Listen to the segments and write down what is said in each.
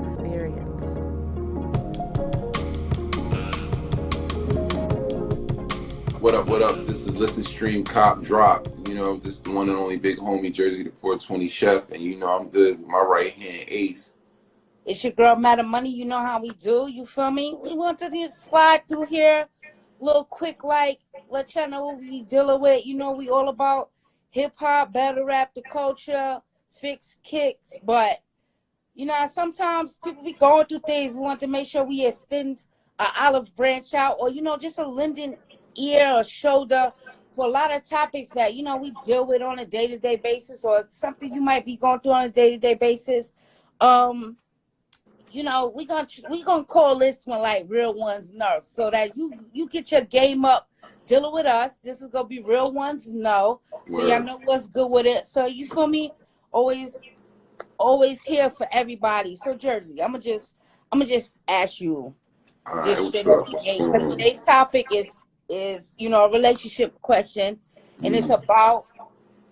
experience. What up? What up? This is Listen Stream Cop Drop. This is the one and only big homie Jersey the 420 Chef, and I'm good with my right hand ace. It's your girl, Madam Money. You know how we do. You feel me? We want to just slide through here, little quick, let y'all know what we dealing with. We all about hip hop, battle rap, the culture, fix kicks. But sometimes people be going through things. We want to make sure we extend an olive branch out, or just a lending ear or shoulder for a lot of topics that we deal with on a day-to-day basis, or something you might be going through on a day-to-day basis. We gonna call this one like real ones nerve, so that you get your game up dealing with us. This is gonna be real ones know, so y'all know what's good with it. So you feel me? Always here for everybody. So Jersey, I'ma just ask you just straight up the gate. So today's topic is a relationship question, and it's about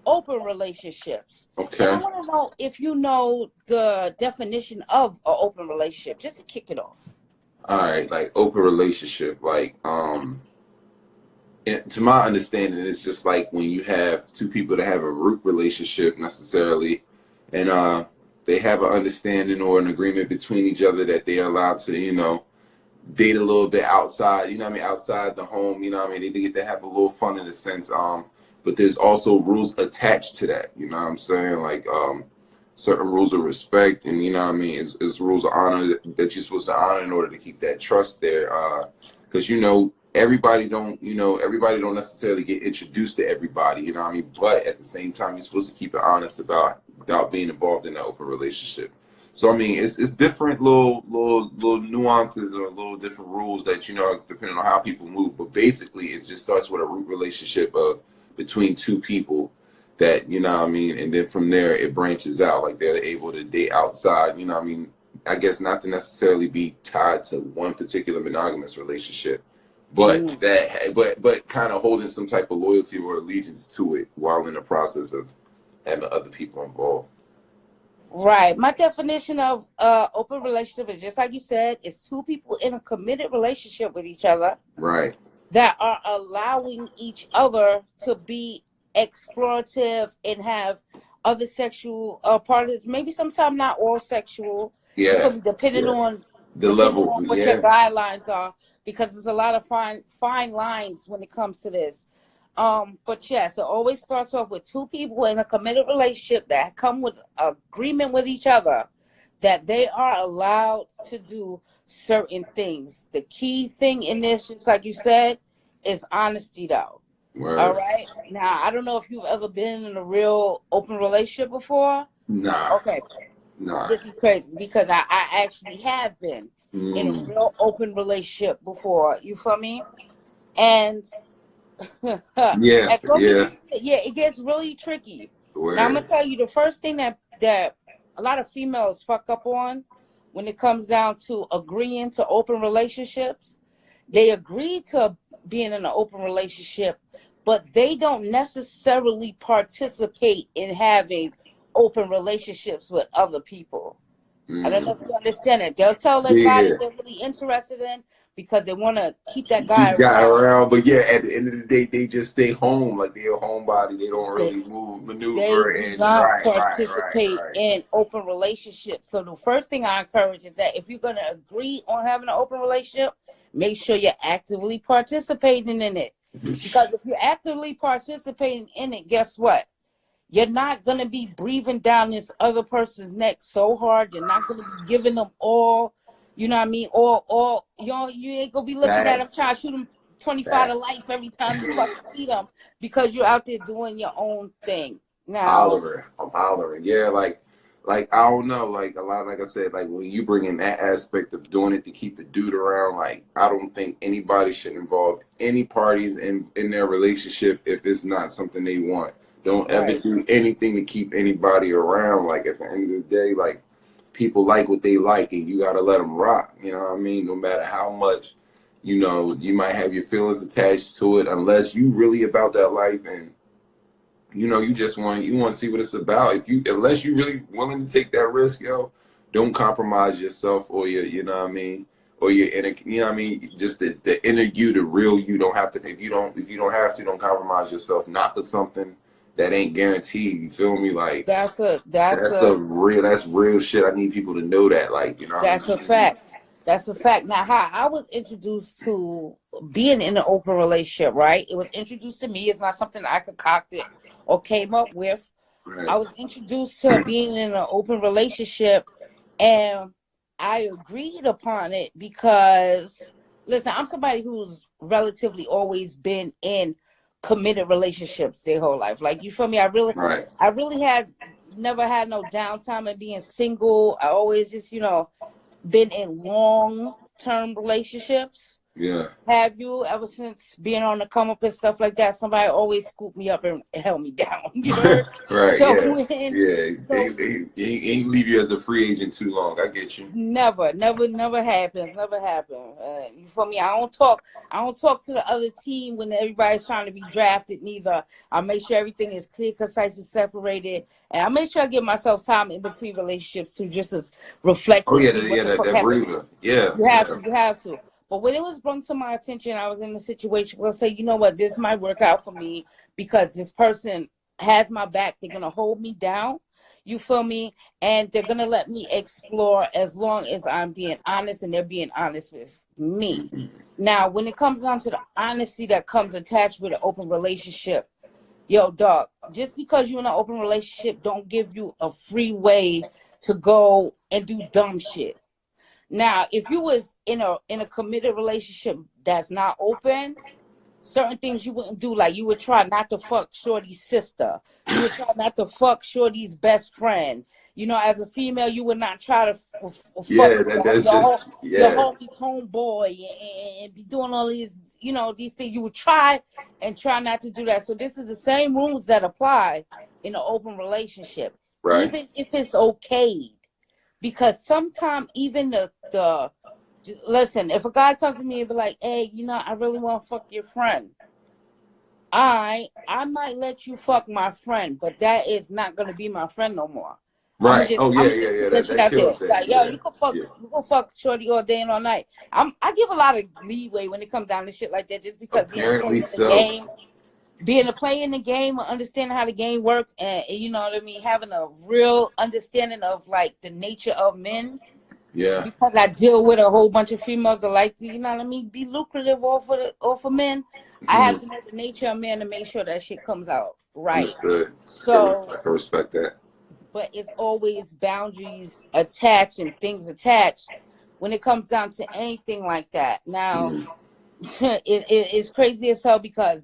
open relationships. Okay. And I want to know if you know the definition of an open relationship, just to kick it off. All right, like open relationship, to my understanding, it's just like when you have two people that have a root relationship necessarily, and they have an understanding or an agreement between each other that they are allowed to, date a little bit outside, outside the home, they get to have a little fun in a sense. But there's also rules attached to that, you know what I'm saying? Like certain rules of respect, and it's rules of honor that you're supposed to honor in order to keep that trust there. Because everybody don't necessarily get introduced to everybody, But at the same time, you're supposed to keep it honest without being involved in an open relationship. So it's different little nuances or little different rules that depending on how people move. But basically, it just starts with a root relationship of between two people that and then from there it branches out, like they're able to date outside. I guess not to necessarily be tied to one particular monogamous relationship, but but kind of holding some type of loyalty or allegiance to it while in the process of having other people involved. Right. My definition of open relationship is just like you said, it's two people in a committed relationship with each other. Right. That are allowing each other to be explorative and have other sexual partners. Maybe sometimes not all sexual. Yeah. Depending on the level, on what your guidelines are, because there's a lot of fine lines when it comes to this. But yes, it always starts off with two people in a committed relationship that come with agreement with each other that they are allowed to do certain things. The key thing in this, just like you said, is honesty, though. Word. All right. Now, I don't know if you've ever been in a real open relationship before. Nah. Okay. Nah. This is crazy because I actually have been in a real open relationship before. You feel me? And it gets really tricky. Word. Now, I'm gonna tell you the first thing that a lot of females fuck up on when it comes down to agreeing to open relationships. They agree to being in an open relationship, but they don't necessarily participate in having open relationships with other people. I don't know if you understand it. They'll tell their guy that they're really interested in because they want to keep that guy around. But yeah, at the end of the day, they just stay home. Like they're a homebody. They don't really maneuver. They do not participate in open relationships. So the first thing I encourage is that if you're going to agree on having an open relationship, make sure you're actively participating in it. Because if you're actively participating in it, guess what? You're not going to be breathing down this other person's neck so hard. You're not going to be giving them all, you know what I mean? Or you ain't going to be looking at them trying to shoot them 25 to life every time you fucking see them because you're out there doing your own thing. Now, I'm hollering. Yeah, like I don't know, like a lot, like I said, like when you bring in that aspect of doing it to keep the dude around, like I don't think anybody should involve any parties in their relationship if it's not something they want. Don't ever do anything to keep anybody around. Like at the end of the day, like people like what they like, and you gotta let them rock. You know what I mean? No matter how much, you might have your feelings attached to it, unless you really about that life and you just want to see what it's about. Unless you really willing to take that risk, don't compromise yourself or your, you know what I mean, or your inner, you know what I mean, just the inner you, the real you. Don't have to, if you don't have to, don't compromise yourself. Not for something that ain't guaranteed. You feel me? Like that's real shit. I need people to know that. Like, you know what I that's mean? a fact. That's a fact. Now, how I was introduced to being in an open relationship, right? It was introduced to me. It's not something I concocted or came up with. Right. I was introduced to being in an open relationship, and I agreed upon it because, listen, I'm somebody who's relatively always been in committed relationships their whole life. Like, you feel me? Right. I really had never had no downtime in being single. I always just, been in long-term relationships. Yeah. Have you ever, since being on the come up and stuff like that, somebody always scooped me up and held me down, you know? Right, So yeah. when Yeah. so They ain't leave you as a free agent too long. I get you. never happens. Never happen. You feel me? I don't talk to the other team when everybody's trying to be drafted. Neither. I make sure everything is clear, concise, and separated, and I make sure I give myself time in between relationships to just reflect Oh and yeah, see what the fuck that happened. breather. Yeah. You have Yeah. to. You have to. But when it was brought to my attention, I was in a situation where I say, you know what, this might work out for me because this person has my back. They're gonna hold me down. You feel me? And they're gonna let me explore as long as I'm being honest and they're being honest with me. Now, when it comes down to the honesty that comes attached with an open relationship, yo, dog, just because you're in an open relationship don't give you a free way to go and do dumb shit. Now, if you was in a committed relationship that's not open, certain things you wouldn't do, like you would try not to fuck Shorty's sister. You would try not to fuck Shorty's best friend. As a female, you would not try to fuck Yeah, that's just your yeah. homie's homeboy and be doing all these things. You would try and try not to do that. So this is the same rules that apply in an open relationship, Right. even if it's okay. Because sometimes even the listen, if a guy comes to me and be like, hey, I really want to fuck your friend, I might let you fuck my friend, but that is not gonna be my friend no more. Right. Oh I'm yeah, just yeah. put that shit That out there. kills that. Like, yo, Yeah. you can fuck Shorty all day and all night. I give a lot of leeway when it comes down to shit like that, just because being a player Apparently in the so. game, being a player in the game, understanding how the game works, and you know what I mean, having a real understanding of like the nature of men. Yeah. Because I deal with a whole bunch of females that like to, be lucrative off of men. I have to know the nature of men to make sure that shit comes out right. Understood. So, I can respect that. but it's always boundaries attached and things attached when it comes down to anything like that. Now, it's crazy as hell because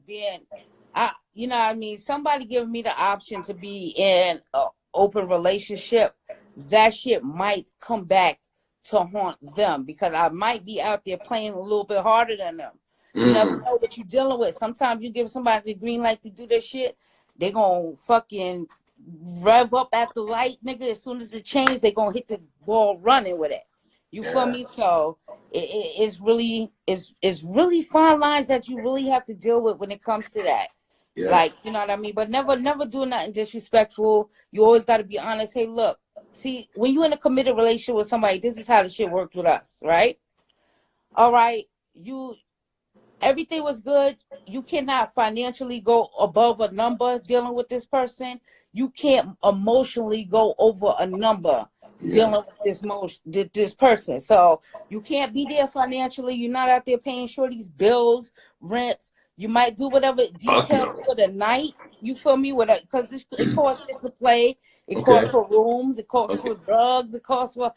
somebody giving me the option to be in an open relationship, that shit might come back to haunt them because I might be out there playing a little bit harder than them. You never know what you're dealing with. Sometimes you give somebody the green light to do their shit, they gonna fucking rev up at the light, nigga. As soon as it changes, they gonna hit the ball running with it. You feel me? So it's really fine lines that you really have to deal with when it comes to that. Yeah. Like, you know what I mean? But never do nothing disrespectful. You always got to be honest. Hey, look, see, when you're in a committed relationship with somebody, this is how the shit worked with us, right? All right, everything was good. You cannot financially go above a number dealing with this person. You can't emotionally go over a number dealing with this person. So you can't be there financially. You're not out there paying Shorty's bills, rents. You might do whatever details for the night. You feel me? Because it costs just to play. It costs for rooms. It costs for drugs. It costs for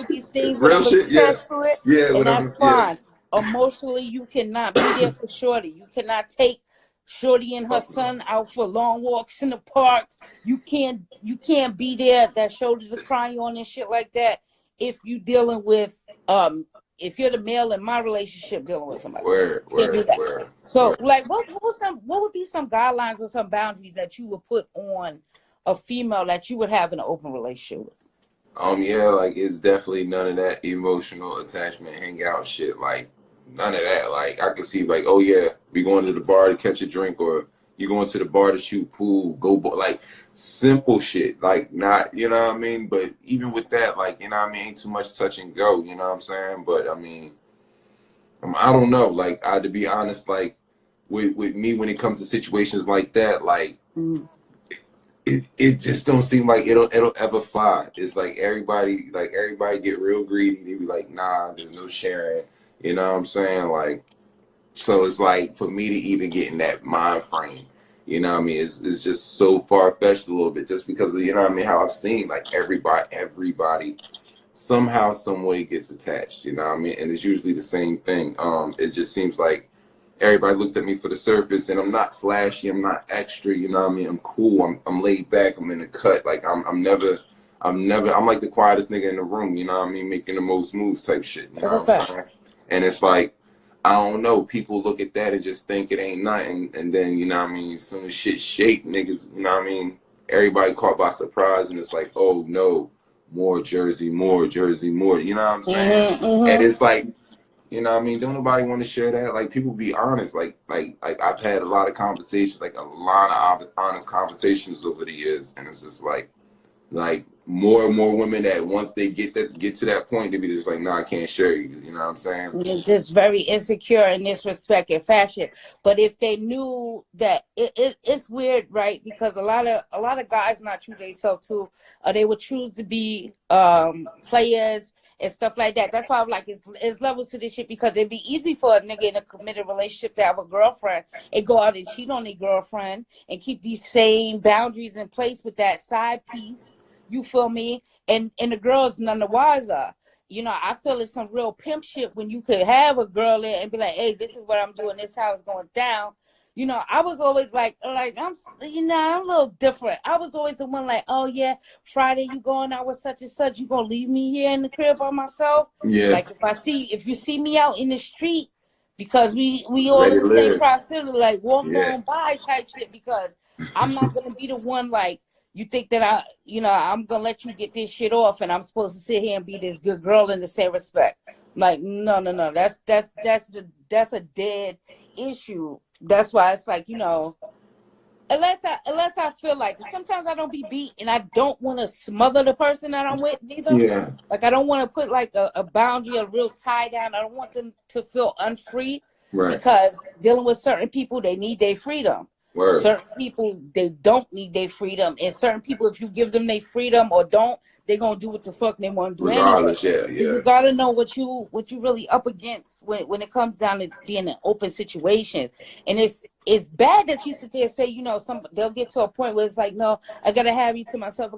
these things. Real Whatever shit. attached Yeah. to it, Yeah. and Whatever. that's Yeah. fine. Emotionally, you cannot be there for Shorty. You cannot take Shorty and her son out for long walks in the park. You can't be there that shoulder to cry on and shit like that if you dealing with if you're the male in my relationship dealing with somebody. Word. So like what would be some guidelines or some boundaries that you would put on a female that you would have in an open relationship with? Yeah, like it's definitely none of that emotional attachment hangout shit. Like none of that. Like I can see like, oh yeah, we going to the bar to catch a drink, or You going to the bar to shoot pool, like simple shit, like not, you know what I mean? But even with that, like, you know what I mean, ain't too much touch and go, you know what I'm saying? But I mean, I don't know, like, to be honest, like with me, when it comes to situations like that, like it just don't seem like it'll ever fly. It's like everybody get real greedy. They be like, nah, there's no sharing, you know what I'm saying? Like, so it's like, for me to even get in that mind frame, you know what I mean, it's just so far-fetched a little bit, just because of, you know what I mean, how I've seen, like, everybody somehow, some way gets attached, you know what I mean? And it's usually the same thing. It just seems like everybody looks at me for the surface, and I'm not flashy, I'm not extra, you know what I mean? I'm cool, I'm laid back, I'm in the cut, like, I'm like the quietest nigga in the room, you know what I mean, making the most moves type shit, you know what I'm saying? And it's like, I don't know, people look at that and just think it ain't nothing, and then, you know what I mean, as soon as shit shake, niggas, you know what I mean, everybody caught by surprise, and it's like, oh no, more Jersey, more, you know what I'm saying? And it's like, you know what I mean, don't nobody want to share that. Like, people be honest, like I've had a lot of conversations, like a lot of honest conversations over the years, and it's just like more and more women that once they get to that point, they be just like, nah, I can't share you. You know what I'm saying? They're just very insecure in this respect and fashion. But if they knew that it's weird, right? Because a lot of guys not true they self too. They would choose to be players and stuff like that. That's why I'm like, it's levels to this shit, because it'd be easy for a nigga in a committed relationship to have a girlfriend and go out and cheat on their girlfriend and keep these same boundaries in place with that side piece. You feel me? And the girl's none the wiser. You know, I feel it's some real pimp shit when you could have a girl there and be like, hey, this is what I'm doing, this is how it's going down. You know, I was always like I'm a little different. I was always the one like, oh yeah, Friday you going out with such and such, you gonna leave me here in the crib by myself? Yeah. Like, if you see me out in the street, because we all in the same proximity, like walk on by type shit, because I'm not gonna be the one like, you think that I'm gonna let you get this shit off, and I'm supposed to sit here and be this good girl in the same respect. Like, no. That's a dead issue. That's why it's like, unless I feel like, sometimes I don't be beat, and I don't want to smother the person that I'm with neither. Yeah. Like, I don't want to put like a boundary, a real tie down. I don't want them to feel unfree, Right. because dealing with certain people, they need their freedom. Word. Certain people, they don't need their freedom, and certain people, if you give them their freedom or don't, they're gonna do what the fuck they want to do regardless, anyway. So you gotta know what you really up against when it comes down to being in open situations. And it's bad that you sit there and say, they'll get to a point where it's like, no, I gotta have you to myself,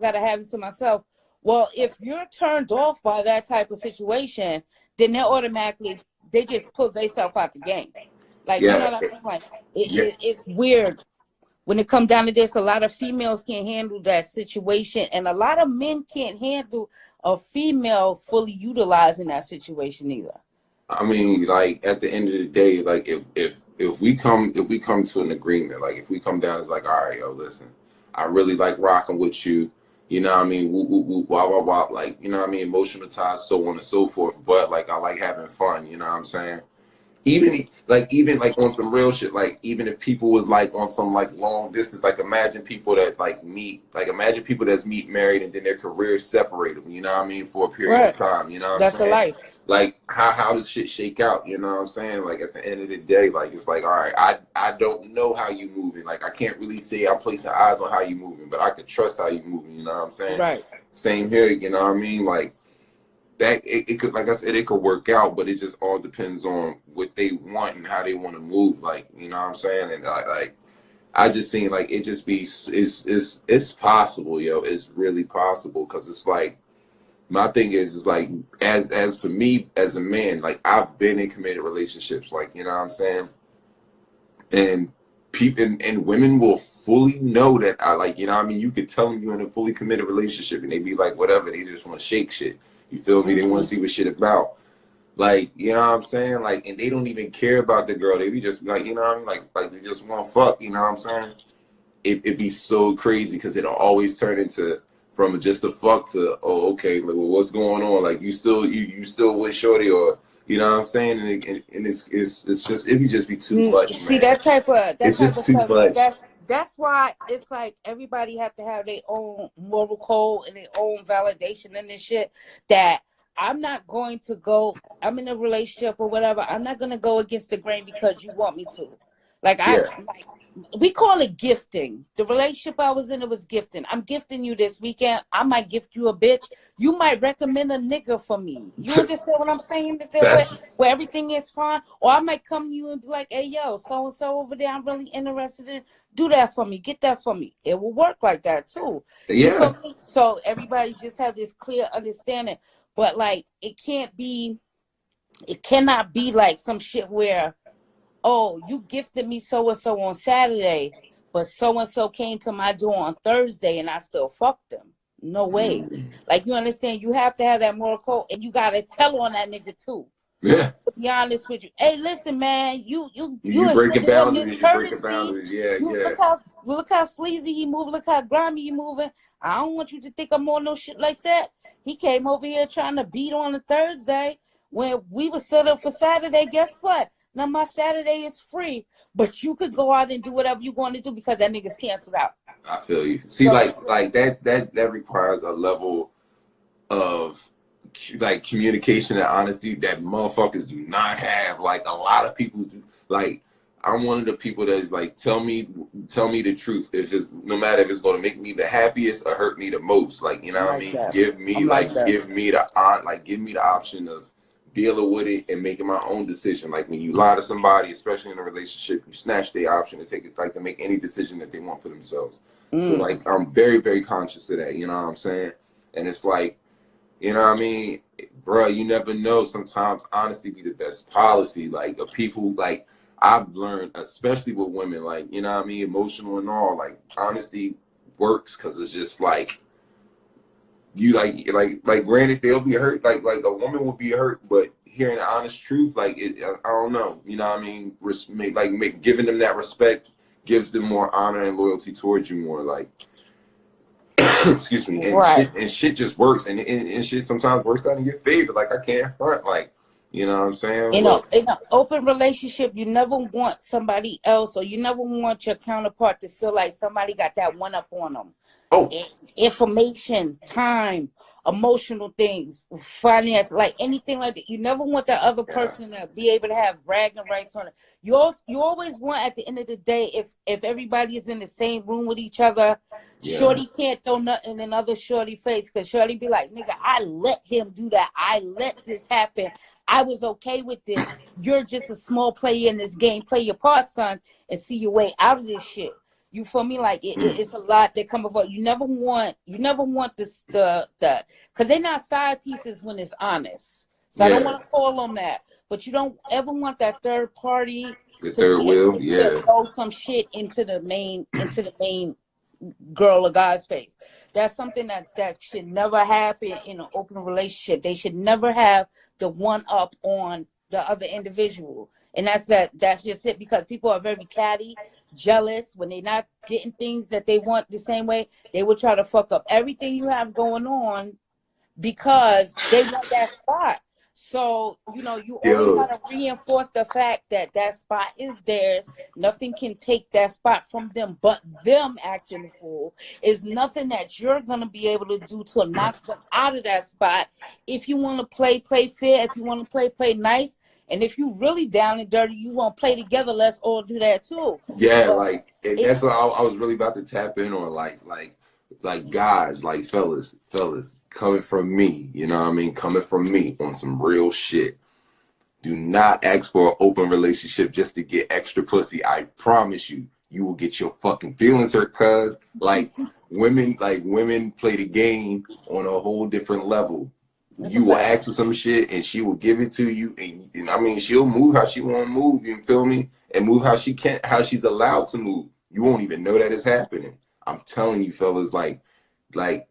Well, if you're turned off by that type of situation, then they just pull themselves out the game. Like, you know what I mean? Like, it's weird. When it comes down to this, a lot of females can't handle that situation, and a lot of men can't handle a female fully utilizing that situation either. I mean, like, at the end of the day, like, if we come to an agreement, like, if we come down, it's like, all right, yo, listen, I really like rocking with you, you know what I mean, woo, woo, woo, wah, wah, wah, like, you know what I mean, emotional ties, so on and so forth, but like, I like having fun, you know what I'm saying? Even on some real shit, like, even if people was like on some like long distance, like, imagine people that imagine people that's married, and then their careers separate them, you know what I mean, for a period of time, you know what I'm saying? That's a life. Like, how does shit shake out, you know what I'm saying? Like, at the end of the day, like, it's like, all right, I don't know how you moving, like, I can't really say I'm placing eyes on how you moving, but I could trust how you moving, you know what I'm saying? Right. Same here, you know what I mean? Like, that it could, like I said, it could work out, but it just all depends on what they want and how they want to move, like, you know what I'm saying? And I just seen, like, it just be, it's possible, yo, it's really possible, because it's like, my thing is like, as for me as a man, like, I've been in committed relationships, like, you know what I'm saying, and people and women will fully know that I, like, you know what I mean, you could tell them you're in a fully committed relationship, and they be like, whatever, they just want to shake shit. You feel me? They want to see what shit about. Like, you know what I'm saying? Like, and they don't even care about the girl. They be just like, you know what I mean? Like they just want to fuck, you know what I'm saying? It'd be so crazy, because it'll always turn into, from just a fuck to, oh, okay, like, well, what's going on? Like, you still with shorty, or You know what I'm saying? And it's just it would just be too much, See, man. that It's type just of too stuff. much. That's why it's like everybody have to have their own moral code and their own validation and this shit. That I'm not going to go. I'm in a relationship or whatever. I'm not gonna go against the grain because you want me to. Yeah. Like we call it gifting. The relationship I was in, it was gifting. I'm gifting you this weekend. I might gift you a bitch. You might recommend a nigga for me. You understand what I'm saying? That's Where everything is fine. Or I might come to you and be like, hey, yo, so-and-so over there, I'm really interested in. Do that for me. Get that for me. It will work like that, too. You yeah. feel me? So everybody just have this clear understanding. But, like, it cannot be like some shit where, oh, you gifted me so-and-so on Saturday, but so-and-so came to my door on Thursday and I still fucked them. No way. Like, you understand? You have to have that moral code, and you got to tell on that nigga, too. Yeah. To be honest with you. Hey, listen, man, you breaking exhibited him boundaries. this You breaking courtesy. boundaries. Yeah, You yeah. look how sleazy he moving, look how grimy he moving. I don't want you to think I'm on no shit like that. He came over here trying to beat on a Thursday when we were set up for Saturday. Guess what? Now my Saturday is free, but you could go out and do whatever you want to do because that nigga's canceled out. I feel you. See, So, like that requires a level of like communication and honesty that motherfuckers do not have. Like a lot of people do. Like I'm one of the people that is like, tell me the truth. If it's no matter if it's going to make me the happiest or hurt me the most. Like, you know what I mean? that. Give me give me the option of dealing with it and making my own decision. Like when you lie to somebody, especially in a relationship, you snatch their option to take it, like to make any decision that they want for themselves. So like I'm very, very conscious of that. You know what I'm saying? And it's like, you know what I mean, bro? You never know. Sometimes honesty be the best policy. Like the people, like I've learned, especially with women, like you know what I mean, emotional and all. Like honesty works because it's just like you like. Granted, they'll be hurt. Like a woman will be hurt, but hearing the honest truth, like it, I don't know. You know what I mean? Giving them that respect gives them more honor and loyalty towards you more. Like. Excuse me, and shit just works, and shit sometimes works out in your favor. Like I can't front, like you know what I'm saying. In an open relationship, you never want somebody else, or you never want your counterpart to feel like somebody got that one up on them. Oh, Information, time, emotional things, finance, like anything like that. You never want that other person to be able to have bragging rights on it. You always want, at the end of the day, if everybody is in the same room with each other, shorty can't throw nothing in other shorty face, because shorty be like, nigga, I let him do that. I let this happen. I was okay with this. You're just a small player in this game. Play your part, son, and see your way out of this shit. You feel me? Like it's a lot that come before. You never want this because they're not side pieces when it's honest. So I don't want to call them that, but you don't ever want that third party to throw some shit into the main girl or guy's face. That's something that should never happen in an open relationship. They should never have the one up on the other individual. And that's just it, because people are very catty, jealous. When they're not getting things that they want the same way, they will try to fuck up everything you have going on because they want that spot. So, you always got to reinforce the fact that that spot is theirs. Nothing can take that spot from them but them acting the fool. Is nothing that you're going to be able to do to knock them out of that spot. If you want to play fair. If you want to play nice. And if you really down and dirty, you want to play together, let's all do that too. Yeah, but that's what I was really about to tap in on, like guys, like fellas, coming from me, you know what I mean? Coming from me on some real shit. Do not ask for an open relationship just to get extra pussy. I promise you, you will get your fucking feelings hurt, cuz women play the game on a whole different level. You will ask her some shit and she will give it to you, and I mean she'll move how she want to move, you feel me? And move how she's allowed to move. You won't even know that it's happening. I'm telling you, fellas, like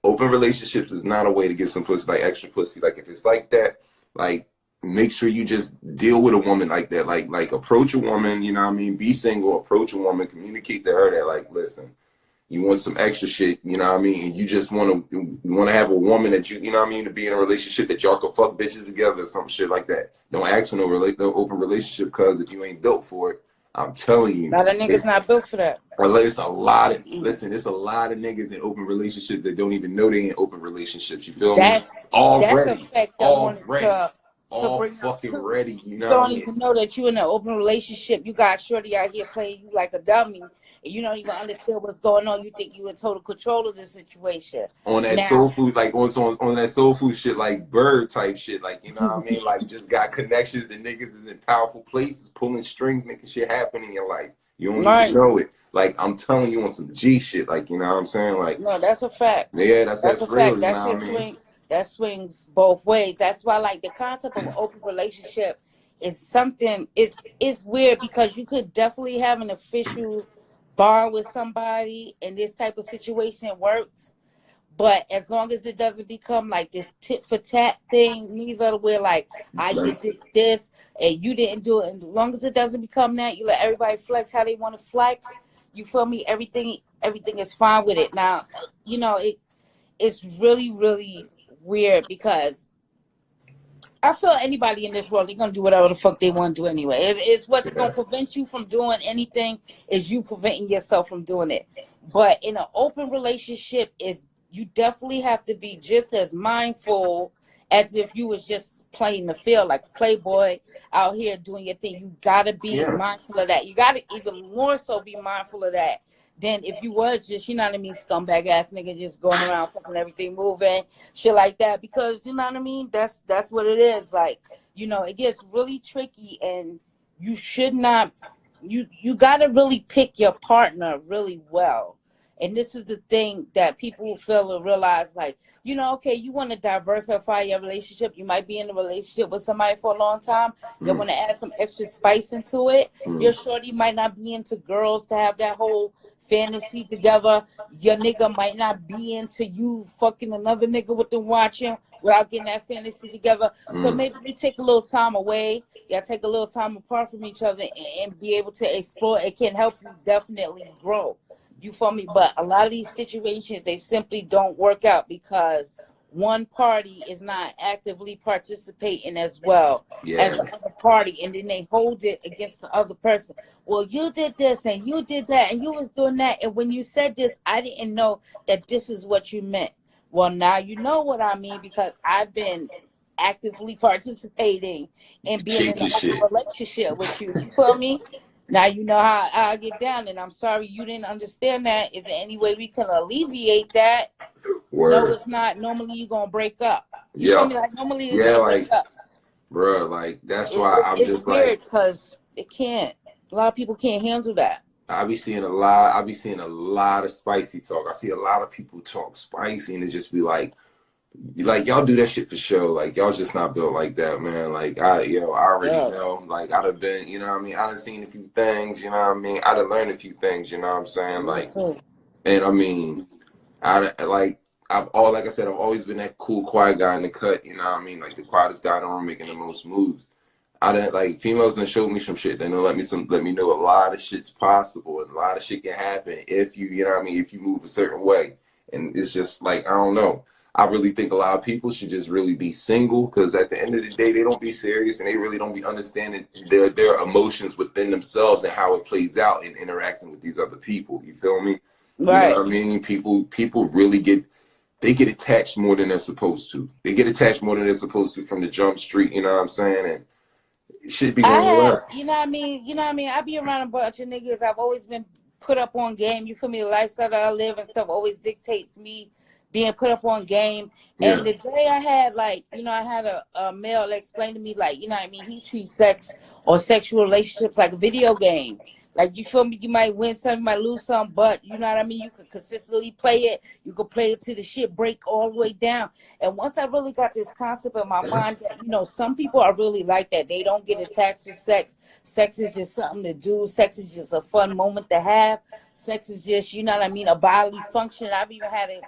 open relationships is not a way to get some pussy, like extra pussy. Like if it's like that, like make sure you just deal with a woman like that. Like approach a woman, you know what I mean? Be single, approach a woman, communicate to her that, like, listen, you want some extra shit, you know what I mean? And you just want to have a woman that you know what I mean, to be in a relationship that y'all can fuck bitches together or some shit like that. Don't ask for no open relationship, because if you ain't built for it, I'm telling you. A lot of niggas not built for that. Well, it's a lot of there's a lot of niggas in open relationships that don't even know they in open relationships. You feel me? That's a fact I wanted to bring up fucking too. ready. You You know what don't I mean? even know that you in an open relationship. You got shorty out here playing you like a dummy, and you don't even understand what's going on. You think you in total control of the situation. On that Now, soul food, like on that soul food shit, like bird type shit, like, you know what I mean? Like, just got connections. The niggas is in powerful places, pulling strings, making shit happen in your life. You don't even know it. Like, I'm telling you on some G shit, like, you know what I'm saying? Like, no, that's a fact. yeah, That's that's a real, fact. you That know shit what I mean? that swings both ways. That's why, like, the concept of an open relationship is something. It's weird because you could definitely have an official bond with somebody, and this type of situation works. But as long as it doesn't become like this tit for tat thing, neither where like I did this and you didn't do it. And as long as it doesn't become that, you let everybody flex how they want to flex. You feel me? Everything is fine with it. Now, you know, it's really, really weird because I feel anybody in this world, they're gonna do whatever the fuck they want to do anyway. It's what's gonna prevent you from doing anything is you preventing yourself from doing it. But in an open relationship, is you definitely have to be just as mindful as if you was just playing the field, like a playboy out here doing your thing. You gotta be mindful of that. You gotta even more so be mindful of that than if you was just, you know what I mean, scumbag ass nigga just going around fucking everything moving, shit like that. Because you know what I mean, that's what it is. Like, you know, it gets really tricky, and you should not. You gotta really pick your partner really well. And this is the thing that people fail to realize, like, you know, okay, you want to diversify your relationship. You might be in a relationship with somebody for a long time. You want to add some extra spice into it. Your shorty might not be into girls to have that whole fantasy together. Your nigga might not be into you fucking another nigga with them watching without getting that fantasy together. So maybe you take a little time away. Y'all take a little time apart from each other and be able to explore. It can help you definitely grow. You feel me? But a lot of these situations, they simply don't work out because one party is not actively participating as well as the other party, and then they hold it against the other person. Well, you did this and you did that and you was doing that, and when you said this, I didn't know that this is what you meant. Well, now you know what I mean because I've been actively participating in being in an open relationship with you. You feel me? Now you know how I get down, and I'm sorry you didn't understand that. Is there any way we can alleviate that? Word. No, it's not. Normally you're gonna break up. You feel me? Like normally you're gonna break up. Bro, like that's why I'm just like, it's weird because it can't. A lot of people can't handle that. I be seeing a lot of spicy talk. I see a lot of people talk spicy, and it just be like y'all do that shit for show. Like y'all just not built like that, man. Like I already know. Like I'd have been, you know what I mean? I done seen a few things, you know what I mean? I'd have learned a few things, you know what I'm saying? Like, and I mean, like I said, I've always been that cool, quiet guy in the cut, you know what I mean? Like the quietest guy in the room making the most moves. I didn't like females done showed me some shit. They know let me know a lot of shit's possible and a lot of shit can happen if you know what I mean, if you move a certain way. And it's just like I don't know. I really think a lot of people should just really be single because at the end of the day, they don't be serious and they really don't be understanding their emotions within themselves and how it plays out in interacting with these other people. You feel me? Right. You know what I mean? People really get attached more than they're supposed to. They get attached more than they're supposed to from the jump street. You know what I'm saying? And it should be going left. You know what I mean? You know what I mean? I be around a bunch of niggas. I've always been put up on game. You feel me? The lifestyle that I live and stuff always dictates me being put up on game. And the day I had, like, you know, I had a male explain to me, like, you know what I mean, he treats sex or sexual relationships like a video game. Like, you feel me? You might win some, you might lose some, but you know what I mean? You can consistently play it. You can play it till the shit break all the way down. And once I really got this concept in my mind that, you know, some people are really like that. They don't get attached to sex. Sex is just something to do. Sex is just a fun moment to have. Sex is just, you know what I mean, a bodily function. I've even had it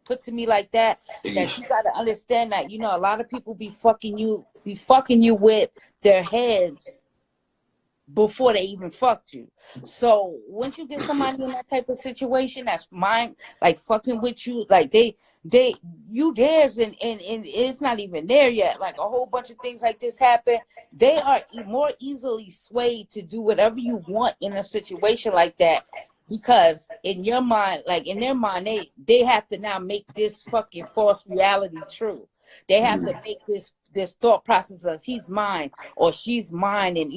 put to me like that you got to understand that, you know, a lot of people be fucking you with their heads before they even fucked you. So once you get somebody in that type of situation that's mind like fucking with you, like they you theirs and it's not even there yet. Like a whole bunch of things like this happen. They are more easily swayed to do whatever you want in a situation like that. Because in your mind, like in their mind, they have to now make this fucking false reality true. They have to make this thought process of he's mine or she's mine, and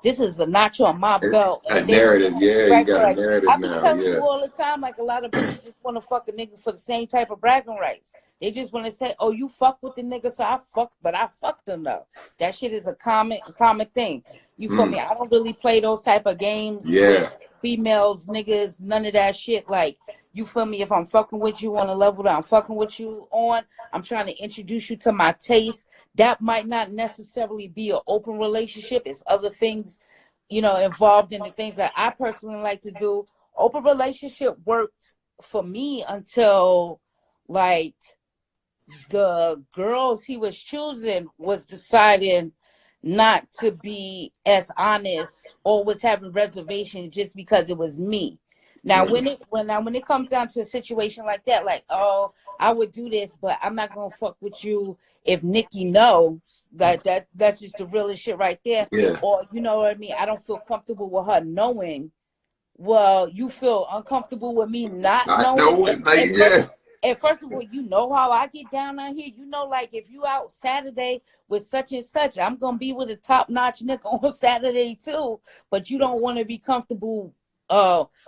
this is a notch on my belt, A and they want narrative, to yeah, you brag. got a Like narrative I be now, telling yeah. you all the time, like a lot of bitches just want to fuck a nigga for the same type of bragging rights. They just want to say, "Oh, you fuck with the nigga, so I fucked them though." That shit is a common thing. You feel me? I don't really play those type of games with females, niggas, none of that shit. Like, you feel me? If I'm fucking with you on a level that I'm fucking with you on, I'm trying to introduce you to my taste. That might not necessarily be an open relationship. It's other things, involved in the things that I personally like to do. Open relationship worked for me until, like, the girls he was choosing was deciding not to be as honest or was having reservation just because it was me. Now when it comes down to a situation like that, like, oh, I would do this, but I'm not gonna fuck with you if Nikki knows, that's just the realest shit right there. Yeah. Or you know what I mean, I don't feel comfortable with her knowing. Well, you feel uncomfortable with me not knowing. Like, yeah. And first of all, you know how I get down out here. Like if you out Saturday with such and such, I'm gonna be with a top notch nigga on Saturday too. But you don't want to be comfortable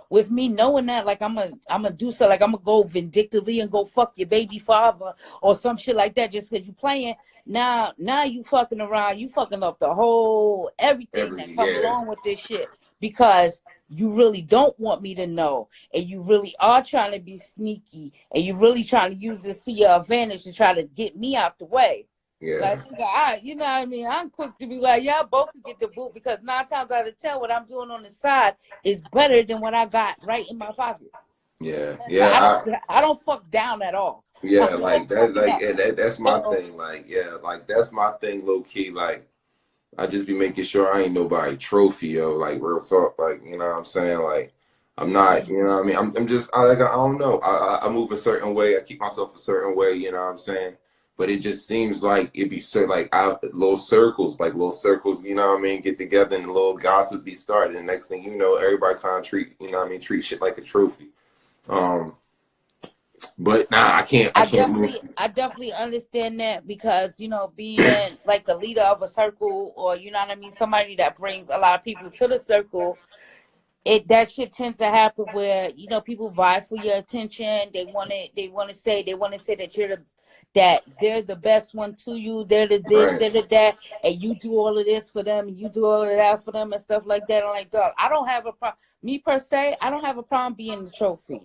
with me knowing that, like I'm gonna do so, like I'm gonna go vindictively and go fuck your baby father or some shit like that just because you playing. Now you fucking around, you fucking up the whole everything that comes along with this shit, because you really don't want me to know, and you really are trying to be sneaky, and you really trying to use this to your advantage to try to get me out the way. Yeah. Like, you know what I mean? I'm quick to be like, y'all both can get the boot, because 9 times out of 10, what I'm doing on the side is better than what I got right in my pocket. Yeah. Yeah. I don't fuck down at all. Yeah, like that's like that's my thing. Like, yeah, like that's my thing, low key. Like, I just be making sure I ain't nobody trophy, yo. Like, real talk. Like, you know what I'm saying? Like, I'm not, you know what I mean? I'm just, I don't know. I move a certain way. I keep myself a certain way, you know what I'm saying? But it just seems like it be like little circles, you know what I mean? Get together and a little gossip be started. And next thing you know, everybody kind of treat, you know what I mean? Treat shit like a trophy. But nah, I can't move. I definitely understand that, because being like the leader of a circle, or you know what I mean, somebody that brings a lot of people to the circle, that shit tends to happen where people vie for your attention. They want to say that they're the best one to you. They're the this, they're the that, and you do all of this for them, and you do all of that for them, and stuff like that. I'm like, dog, I don't have a problem. Me per se, I don't have a problem being the trophy.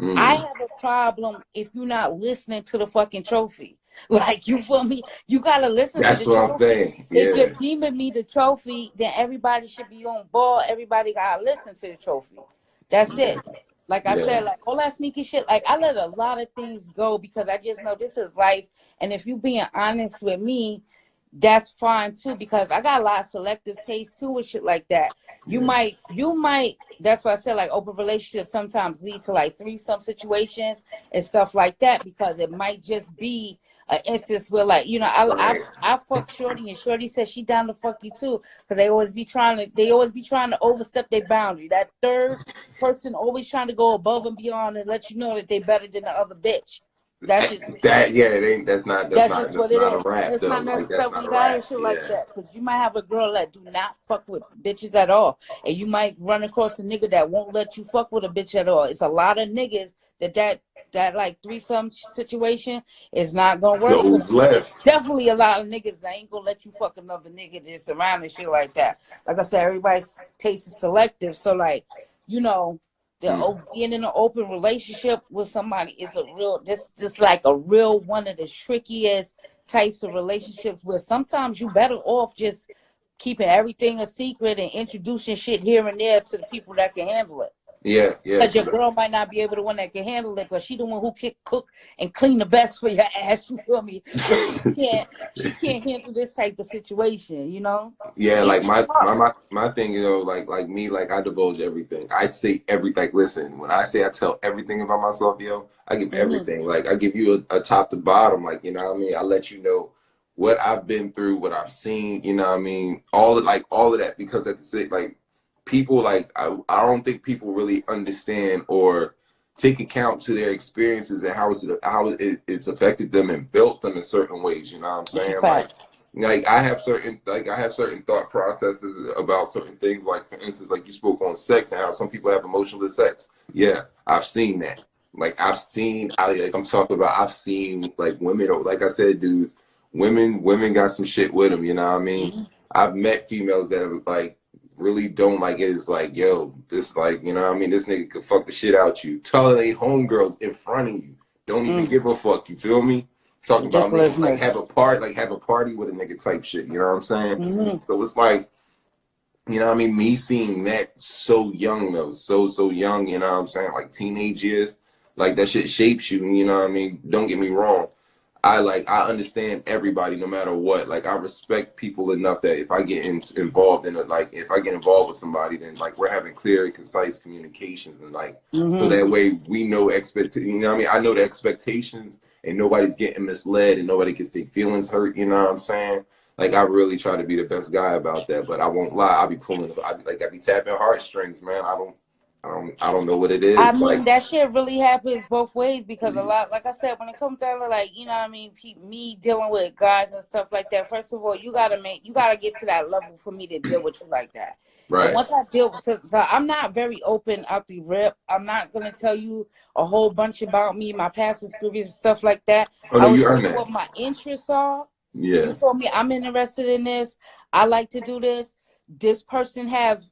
I have a problem if you're not listening to the fucking trophy. Like, you feel me? You gotta listen to the trophy. That's what I'm saying. Yeah. If you're deeming me the trophy, then everybody should be on ball. Everybody gotta listen to the trophy. That's it. Like I said, like all that sneaky shit, like I let a lot of things go because I just know this is life. And if you being honest with me, that's fine too, because I got a lot of selective taste too with shit like that. You might, that's why I said, like, open relationships sometimes lead to like threesome situations and stuff like that, because it might just be an instance where, like, I fuck Shorty, and Shorty says she down to fuck you too, because they always be trying to overstep their boundary. That third person always trying to go above and beyond and let you know that they better than the other bitch. That's just that. Yeah, it ain't. That's not what it is. a rap. It's though. not Like, necessarily that or shit like that. Because you might have a girl that do not fuck with bitches at all, and you might run across a nigga that won't let you fuck with a bitch at all. It's a lot of niggas that like threesome situation is not gonna work. Those left. It's definitely a lot of niggas that ain't gonna let you fuck another nigga that's around and shit like that. Like I said, everybody's taste is selective. So, like, being in an open relationship with somebody is a real, just like a real one of the trickiest types of relationships, where sometimes you better off just keeping everything a secret and introducing shit here and there to the people that can handle it. Yeah, yeah. Because your girl might not be able to one that can handle it, but she the one who can cook and clean the best for your ass. You feel me? But she can't handle this type of situation, you know. Yeah, And like my thing, you know, like me, like I divulge everything. I say every like listen, when I say I tell everything about myself, yo, I give mm-hmm. everything. Like I give you a top to bottom, like you know what I mean? I let you know what I've been through, what I've seen, you know what I mean? All of that because at the same like people like I don't think people really understand or take account to their experiences and it's affected them and built them in certain ways, you know what I'm It's a saying? fact. Like I have certain thought processes about certain things. Like for instance, like you spoke on sex and how some people have emotionless sex. Yeah, I've seen that. Like I'm talking about. I've seen like women. Like I said, dude, women got some shit with them. You know what I mean? Mm-hmm. I've met females that are like really don't like it. It's like, yo, this like you know what I mean. This nigga could fuck the shit out you. Telling they homegirls in front of you. Don't even give a fuck. You feel me? Talking about niggas like Ridiculousness. have a party with a nigga type shit, you know what I'm saying? Mm-hmm. So it's like, you know what I mean, me seeing that so young though, so young, you know what I'm saying? Like teenage years, like that shit shapes you, you know what I mean? Don't get me wrong. I understand everybody no matter what. Like I respect people enough that if I get involved in it, like if I get involved with somebody, then like we're having clear and concise communications and like so Mm-hmm. that way we know you know what I mean? I know the expectations and nobody's getting misled and nobody gets their feelings hurt, you know what I'm saying? Like I really try to be the best guy about that, but I won't lie. I be tapping heartstrings, man. I don't know what it I is. mean, Like, that shit really happens both ways because a lot, like I said, when it comes down to like, you know what I mean, me dealing with guys and stuff like that, first of all, you gotta get to that level for me to deal with you like that. And right. once I deal with, so I'm not very open out the rip. I'm not going to tell you a whole bunch about me, my past experience and stuff like that. Oh I no, would you tell earned you that. what my interests are. You Yeah. feel me? I'm interested in this. I like to do this. This person have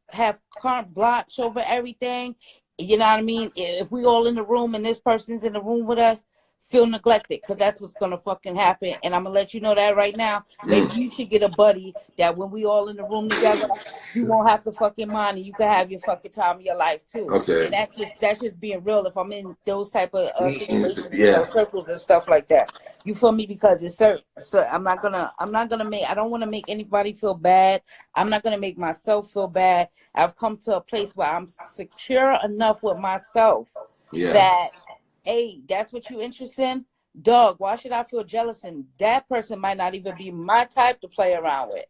current blotch over everything. You know what I mean? If we all in the room and this person's in the room with us, feel neglected because that's what's gonna fucking happen. And I'm gonna let you know that right now. Maybe you should get a buddy that when we all in the room together, you won't have to fucking mind and you can have your fucking time of your life too. And Okay. that's just being real. If I'm in those type of situations, Yeah. circles and stuff like that, you feel me? Because it's certain. So I'm not gonna make. I don't want to make anybody feel bad. I'm not gonna make myself feel bad. I've come to a place where I'm secure enough with myself Yeah. that, hey, that's what you interested in, dog. Why should I feel jealous? And that person might not even be my type to play around with.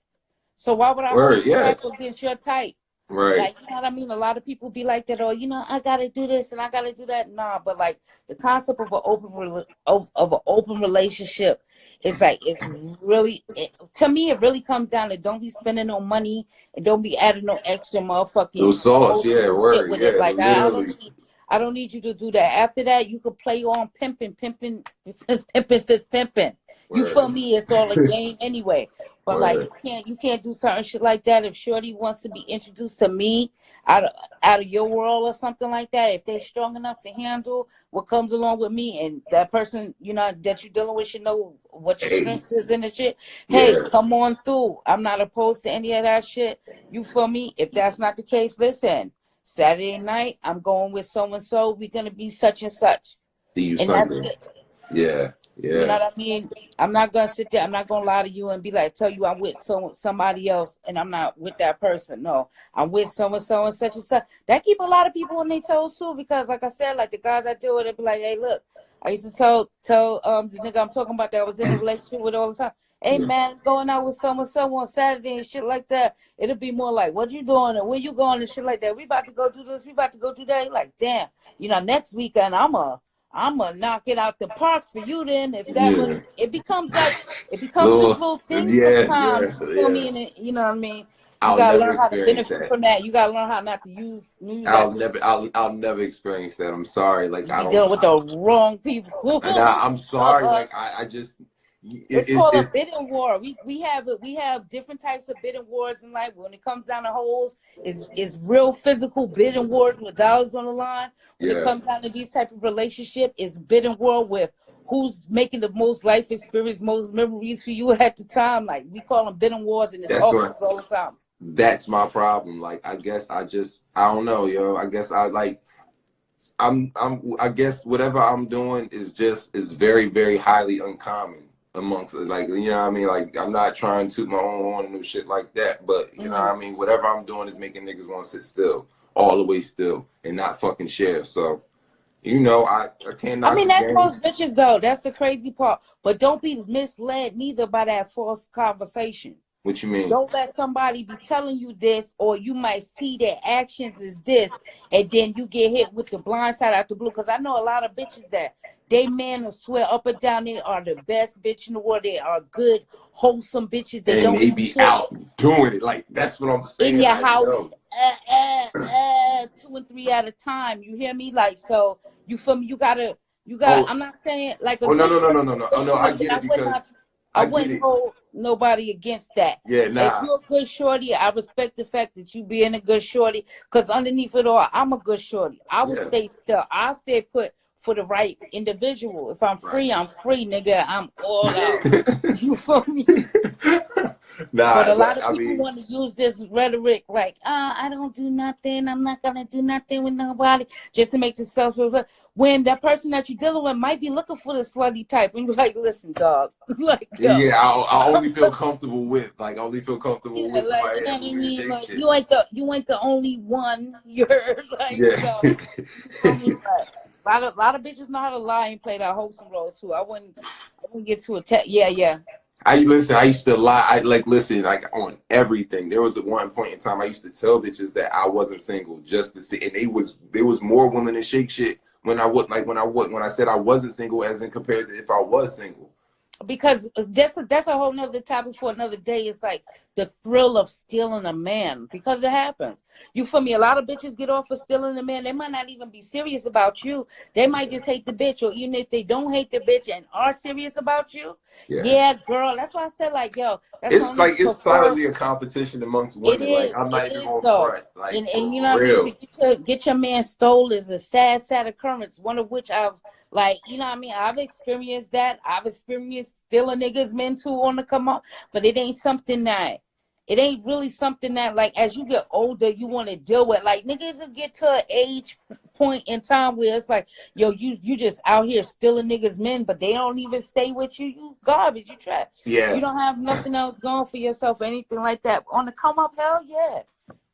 So why would I hold Word. you Yeah. back against your type? Right. Like, you know what I mean? A lot of people be like that, or I gotta do this and I gotta do that. Nah, but like the concept of an open relationship is like to me it really comes down to don't be spending no money and don't be adding no extra No motherfucking sauce. Yeah. emotional shit Word. with it. Yeah. Like Literally. I don't need you to do that. After that, you could play on pimping since pimping. You Word. feel me? It's all a game anyway. But like Word. you can't do certain shit like that. If Shorty wants to be introduced to me out of your world or something like that, if they're strong enough to handle what comes along with me, and that person that you're dealing with should know what your Hey. strength is in the shit. Hey, Yeah. come on through. I'm not opposed to any of that shit. You feel me? If that's not the case, listen. Saturday night, I'm going with so and so. We're gonna be such and such, See you and that's Sunday. it. Yeah. You know Yeah. what I mean? I'm not gonna sit there. I'm not gonna lie to you and be like, tell you I'm with somebody else, and I'm not with that person. No, I'm with so and so and such and such. That keep a lot of people on their toes too, because like I said, like the guys I deal with, they be like, hey, look, I used to tell this nigga I'm talking about that I was in a relationship with all the time. Hey Yeah. man, going out with someone on Saturday and shit like that. It'll be more like, what you doing and where you going and shit like that. We about to go do this. We about to go do that. You're like, damn. Next weekend I'm gonna knock it out the park for you. Then if that was, Yeah. it becomes this Little. little thing Yeah. Yeah. sometimes. You feel Yeah. me? And you know what I mean. You I'll gotta never learn how to experience benefit that. from that. You gotta learn how not to use that. I'll never experience that. I'm sorry. Like You be dealing with the wrong and people. I'm sorry. Like I just, It's called a it's bidding war. We have different types of bidding wars in life. When it comes down to holes, is real physical bidding wars with dollars on the line. When it yeah. comes down to these type of relationship, it's bidding war with who's making the most life experience, most memories for you at the time. Like we call them bidding wars, and it's That's auctions what. all the time. That's my problem. Like I guess I don't know, yo. I guess I like I guess whatever I'm doing is very, very highly uncommon amongst, like, you know what I mean? Like, I'm not trying to toot my own horn and no shit like that, but you know what I mean? Whatever I'm doing is making niggas want to sit still, all the way still, and not fucking share. So, you know, I can't knock I mean, the that's game. most bitches though. That's the crazy part. But don't be misled neither by that false conversation. What you mean? Don't let somebody be telling you this, or you might see their actions is this, and then you get hit with the blind side out the blue. Because I know a lot of bitches that they men will swear up and down they are the best bitch in the world. They are good, wholesome bitches. They don't they do be shit out doing it. Like, that's what I'm saying. in your like, house, 2 and 3 at a time. You hear me? Like, so you feel me? You gotta. Oh, I'm not saying like a oh no, good no, no, no, shorty, no, no. good Oh no, I shorty. get it because I I get wouldn't it. hold nobody against that. Yeah, If nah. you're a good shorty, I respect the fact that you being a good shorty. Because underneath it all, I'm a good shorty. I will stay still. I'll stay put for the right individual. If I'm free, I'm free, nigga. I'm all out. You feel me? Nah, But a lot but of people want to use this rhetoric like, I don't do nothing. I'm not going to do nothing with nobody just to make yourself feel good. When that person that you're dealing with might be looking for the slutty type. And you're like, listen, dog. Like, yo. yeah, I only feel comfortable with, like, I only feel comfortable Yeah, with like, somebody you know that what I move and mean? shake Like, shit. you ain't the only one. You're like, Yeah. so, you feel me? But a lot of bitches know how to lie and play that wholesome role too. I wouldn't get too attacked. Yeah. I used to lie. Listen, like, on everything. There was at one point in time I used to tell bitches that I wasn't single just to see, and there was more women in shake shit when I said I wasn't single, as in compared to if I was single. Because that's a whole nother topic for another day. It's like the thrill of stealing a man, because it happens. You feel me? A lot of bitches get off for stealing a man. They might not even be serious about you. They might just hate the bitch, or even if they don't hate the bitch and are serious about you, yeah, girl. That's why I said, like, yo, that's It's only like it's prefer. solidly a competition amongst It women. Like, is. I'm not It even is going though. front. Like, And you know for what I mean? To real. get your man stole is a sad occurrence. One of which I've, like, you know what I mean? I've experienced that. I've experienced stealing niggas men too on the come up, but it ain't really something that, like, as you get older, you want to deal with. Like, niggas will get to an age point in time where it's like, yo, you just out here stealing niggas men, but they don't even stay with you. You garbage, you trash. Yeah. You don't have nothing else going for yourself or anything like that. On the come up, hell yeah.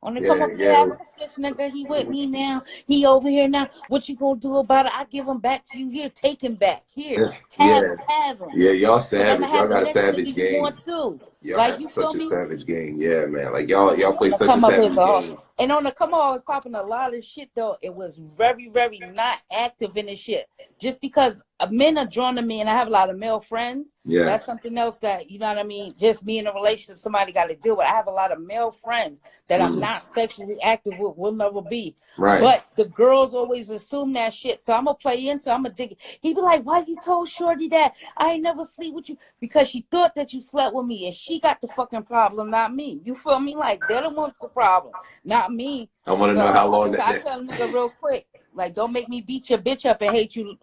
On the come up, yeah, I took this nigga. He with me now. He over here now. What you gonna do about it? I give him back to you. Here, take him back. Here, have him. Yeah, y'all But I'm savage. gonna Y'all have the got a next savage nigga you game. want too. Y'all Like, have you feel such a me? savage game. Yeah, man. Like, y'all play On the such a come up is savage all. game. And on the come up, I was popping a lot of shit though. It was very, very not active in this shit. Just because men are drawn to me, and I have a lot of male friends. Yeah. That's something else that, you know what I mean? Just me in a relationship, somebody got to deal with. I have a lot of male friends that I'm not sexually active with, will never be. Right. But the girls always assume that shit. So I'm going to play into, I'm going to dig it. He be like, why you told Shorty that I ain't never sleep with you? Because she thought that you slept with me, and she got the fucking problem, not me. You feel me? Like, they're the ones with the problem, not me. I want to know how long I tell a nigga real quick, like, don't make me beat your bitch up and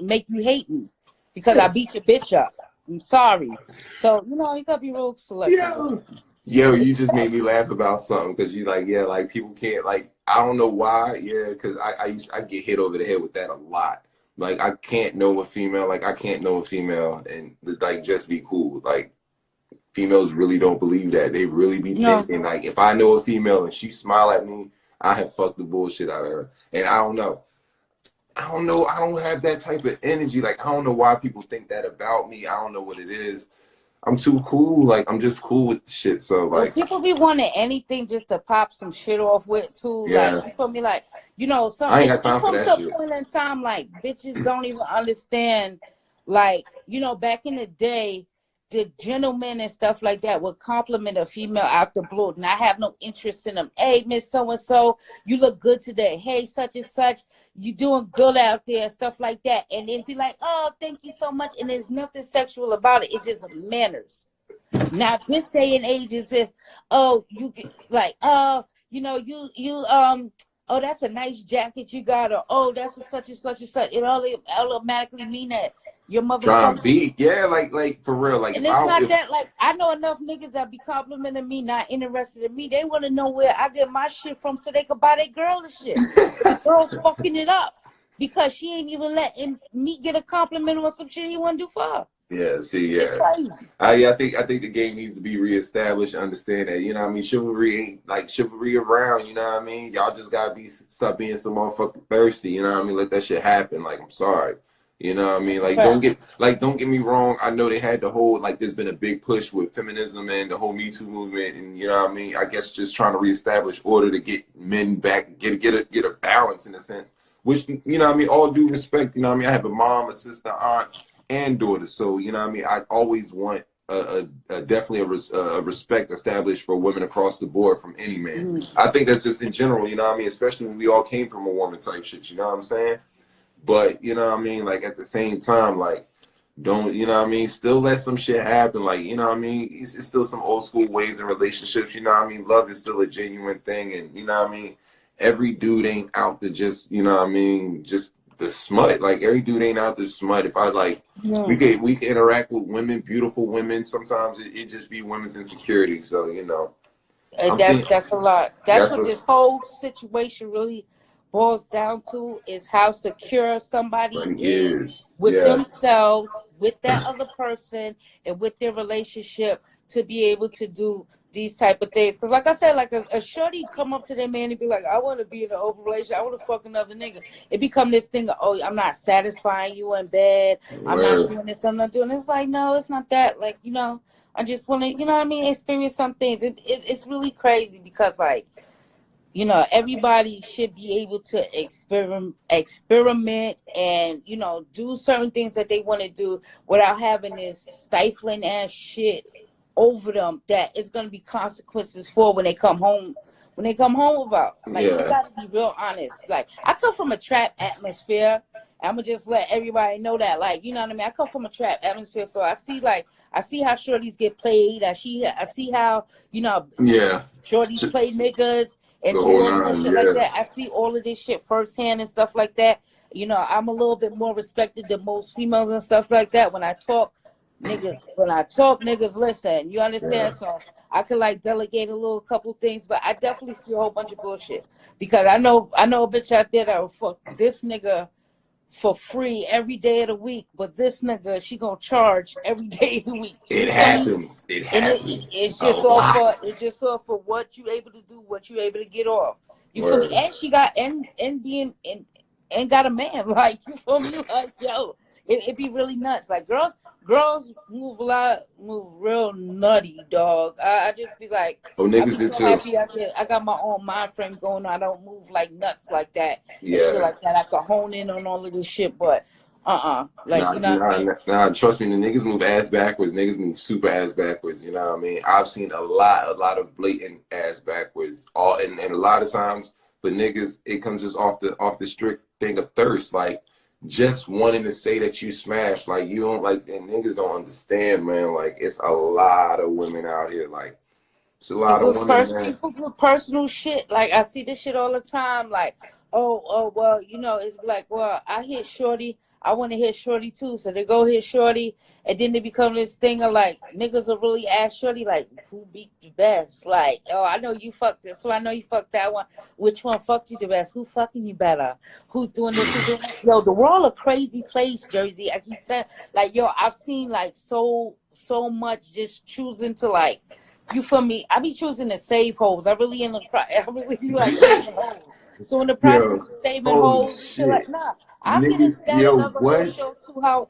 make you hate me because I beat your bitch up. I'm sorry. So, you know, you gotta be real selective. Yo, you just made me laugh about something, because you like, yeah, like, people can't, like, I don't know why, yeah, because I get hit over the head with that a lot. Like, I can't know a female and, like, just be cool. Like, females really don't believe that. They really be thinking, like, if I know a female and she smile at me, I have fucked the bullshit out of her. And I don't know. I don't have that type of energy. Like, I don't know why people think that about me. I don't know what it is. I'm too cool. Like, I'm just cool with shit. So, like, people be wanting anything just to pop some shit off with too. Yeah. Like, you feel me? Like, you know, I ain't got time for comes that to shit. a point in time, like, bitches don't even understand. Like, you know, back in the day, the gentlemen and stuff like that would compliment a female out the blue, and I have no interest in them. Hey, Miss So and So, you look good today. Hey, such and such, you doing good out there, stuff like that. And then be like, oh, thank you so much. And there's nothing sexual about it. It's just manners. Now, this day and age is if, oh, you get, like, oh, you know, oh, that's a nice jacket you got, or oh, that's a such and such and such. It all automatically mean that your Trying to motherfucker. beat, yeah, like for real. Like, And it's not that, like, I know enough niggas that be complimenting me, not interested in me. They want to know where I get my shit from so they can buy their girl the shit. The girl's fucking it up. because she ain't even letting me get a compliment on some shit he want to do for her. Yeah, see, yeah. I think the game needs to be reestablished. Understand that, you know what I mean? Chivalry ain't like chivalry around, you know what I mean? Y'all just gotta stop being so motherfucking thirsty, you know what I mean? Let that shit happen. Like, I'm sorry. You know what I mean? Like, don't get me wrong. I know they had the whole, like, there's been a big push with feminism and the whole Me Too movement, and you know what I mean? I guess just trying to reestablish order to get men back, get a balance in a sense. Which, you know what I mean, all due respect, you know what I mean? I have a mom, a sister, aunt, and daughter. So, you know what I mean? I always want definitely a respect established for women across the board from any man. I think that's just in general, you know what I mean? Especially when we all came from a woman type shit, you know what I'm saying? But, you know what I mean? Like, at the same time, like, don't, you know what I mean? Still let some shit happen. Like, you know what I mean? It's still some old school ways in relationships, you know what I mean? Love is still a genuine thing. And, you know what I mean? Every dude ain't out to just, you know what I mean? Just the smut. Like, every dude ain't out to smut. If I like, we can interact with women, beautiful women. Sometimes it just be women's insecurity. So, you know. And that's a lot. That's what this whole situation really boils down to, is how secure somebody is with themselves, with that other person, and with their relationship to be able to do these type of things. Because like I said, like a shorty come up to their man and be like, I want to be in an open relationship, I want to fuck another nigga. It become this thing of, oh, I'm not satisfying you in bed, I'm not doing this, I'm not doing this. It's like, no, it's not that. Like, you know, I just want to, you know what I mean, experience some things. It's really crazy because, like, you know, everybody should be able to experiment and, you know, do certain things that they want to do without having this stifling ass shit over them that is going to be consequences for when they come home. When they come home about, like, you got to be real honest. Like, I come from a trap atmosphere. I'm going to just let everybody know that, like, you know what I mean? I come from a trap atmosphere, so I see how shorties get played. I see how, you know, shorties play niggas and all this shit like that. I see all of this shit firsthand and stuff like that. You know, I'm a little bit more respected than most females and stuff like that. When I talk, niggas listen. You understand? So I could like delegate a little couple things, but I definitely see a whole bunch of bullshit because I know a bitch out there that will fuck this nigga for free every day of the week, but this nigga, she gonna charge every day of the week. It happens. It happens. It's just all for what you able to do, what you able to get off. You feel me? And she got and got a man. Like, you feel me? Like, yo, it be really nuts. Like, girls move real nutty, dog. I just be like, niggas do too. Happy I got my own mind frame going on. I don't move like nuts like that. And shit like that. I can hone in on all of this shit, but like, you know what I'm saying? Trust me, the niggas move ass backwards. Niggas move super ass backwards. You know what I mean? I've seen a lot of blatant ass backwards. And a lot of times for niggas, it comes just off the strict thing of thirst. Like, just wanting to say that you smash, like, you don't, like, and niggas don't understand, man. Like, it's a lot of women out here. Like, it's a lot of women. People do personal shit. Like, I see this shit all the time. Like, oh, well, you know, it's like, well, I hit shorty, I want to hit shorty too. So they go hit shorty, and then they become this thing of like, niggas will really ask shorty, like, who beat the best? Like, oh, I know you fucked this, so I know you fucked that one. Which one fucked you the best? Who fucking you better? Who's doing this? Who's doing that? Yo, the world a crazy place, Jersey. I keep saying, like, yo, I've seen like so much just choosing to, like, you feel me? I be choosing to save hoes. I really be like saving hoes. So in the process of saving hoes, shit like, nah, I get into that another whole show too. How,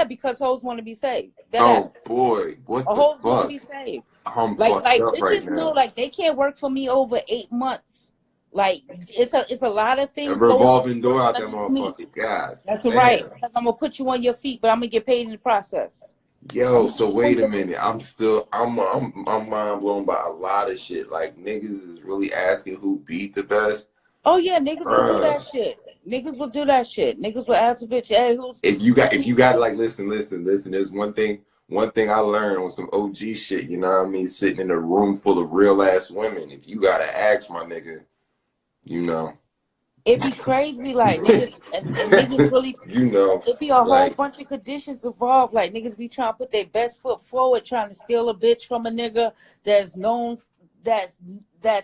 because hoes want to be saved. Boy, what the hoes fuck? Want to be saved. I'm like bitches right know, like, they can't work for me over 8 months. Like, it's a lot of things. A revolving door out that motherfucker. God, that's right. I'm gonna put you on your feet, but I'm gonna get paid in the process. Yo, so wait a minute. I'm mind blown by a lot of shit. Like, niggas is really asking who beat the best. Oh yeah, niggas will do that shit. Niggas will do that shit. Niggas will ask a bitch, hey, who's... If you got like, listen. There's one thing I learned on some OG shit, you know what I mean? Sitting in a room full of real ass women. If you gotta ask, my nigga, you know. It'd be crazy, like, niggas, and niggas really, you know, it'd be a whole bunch of conditions involved. Like, niggas be trying to put their best foot forward, trying to steal a bitch from a nigga that's known that's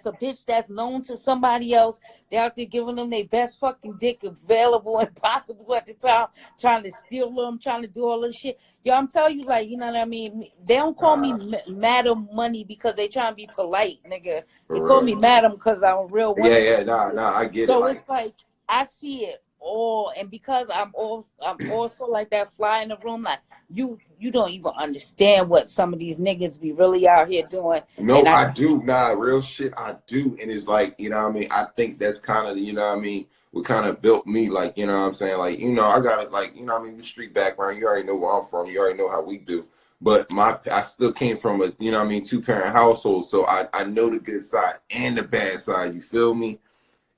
a bitch that's known to somebody else. They out there giving them their best fucking dick available and possible at the time, trying to steal them, trying to do all this shit. Yo, I'm telling you, like, you know what I mean? They don't call me Madam Money because they trying to be polite, nigga. They call me Madam because I'm a real woman. Yeah, nah, I get it. So it's like I see it all, and because I'm also like that fly in the room. Like you don't even understand what some of these niggas be really out here doing. No, and I do. Nah, real shit, I do. And it's like, you know what I mean? I think that's kind of, you know what I mean, what kind of built me, like, you know what I'm saying? Like, you know, I got it, like, you know what I mean, the street background. You already know where I'm from. You already know how we do. But I still came from a, you know what I mean, 2-parent household. So I know the good side and the bad side. You feel me?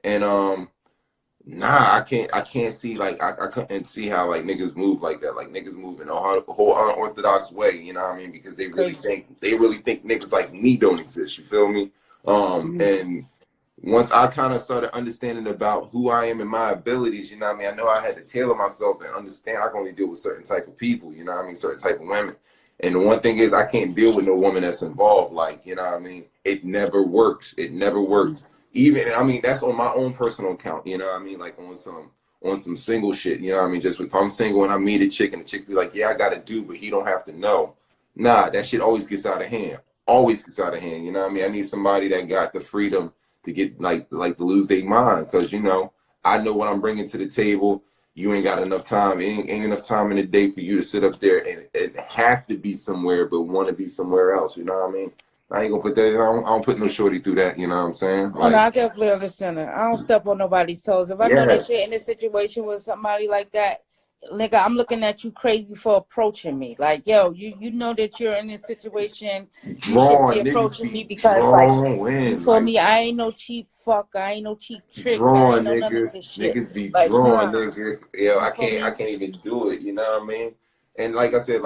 And nah, I can't see, like, I couldn't see how, like, niggas move like that. Like, niggas move in a whole unorthodox way, you know what I mean? Because they really think niggas like me don't exist, you feel me? And once I kind of started understanding about who I am and my abilities, you know what I mean? I know I had to tailor myself and understand I can only deal with certain type of people, you know what I mean? Certain type of women. And the one thing is, I can't deal with no woman that's involved. Like, you know what I mean? It never works. It never works. Even, I mean, that's on my own personal account, you know what I mean? Like on some single shit, you know what I mean? Just if I'm single and I meet a chick and the chick be like, yeah, I got to do, but he don't have to know. Nah, that shit always gets out of hand. Always gets out of hand, you know what I mean? I need somebody that got the freedom to get, like to lose their mind. Because, you know, I know what I'm bringing to the table. You ain't got enough time. Ain't enough time in the day for you to sit up there and have to be somewhere, but want to be somewhere else. You know what I mean? I ain't gonna put that. I don't put no shorty through that. You know what I'm saying? Like, oh no, I definitely understand that. I don't step on nobody's toes. If I know that you're in a situation with somebody like that, nigga, I'm looking at you crazy for approaching me. Like, yo, you know that you're in this situation. You should be approaching me because, like, you feel me? I ain't no cheap fuck. I ain't no cheap tricks. I ain't no none of this shit. Niggas be like, drawn, nigga. Yo, I can't even do it. You know what I mean? And like I said,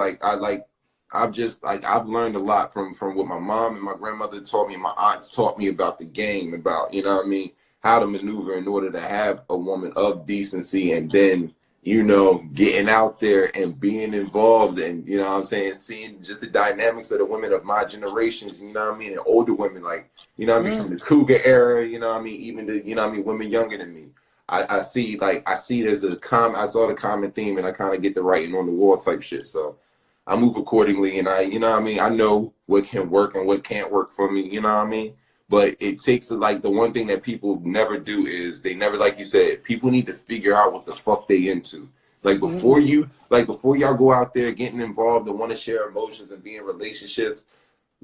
I've learned a lot from what my mom and my grandmother taught me, and my aunts taught me about the game, about, you know what I mean, how to maneuver in order to have a woman of decency, and then, you know, getting out there and being involved, and, you know what I'm saying, seeing just the dynamics of the women of my generations, you know what I mean, and older women, like, you know what I mean, from the cougar era, you know what I mean, even the, you know what I mean, women younger than me. I see there's I saw the common theme, and I kind of get the writing on the wall type shit. So I move accordingly, and you know what I mean, I know what can work and what can't work for me, you know what I mean? But it takes, like, the one thing that people never do is they never, like you said, people need to figure out what the fuck they into. Like, before y'all go out there getting involved and want to share emotions and be in relationships,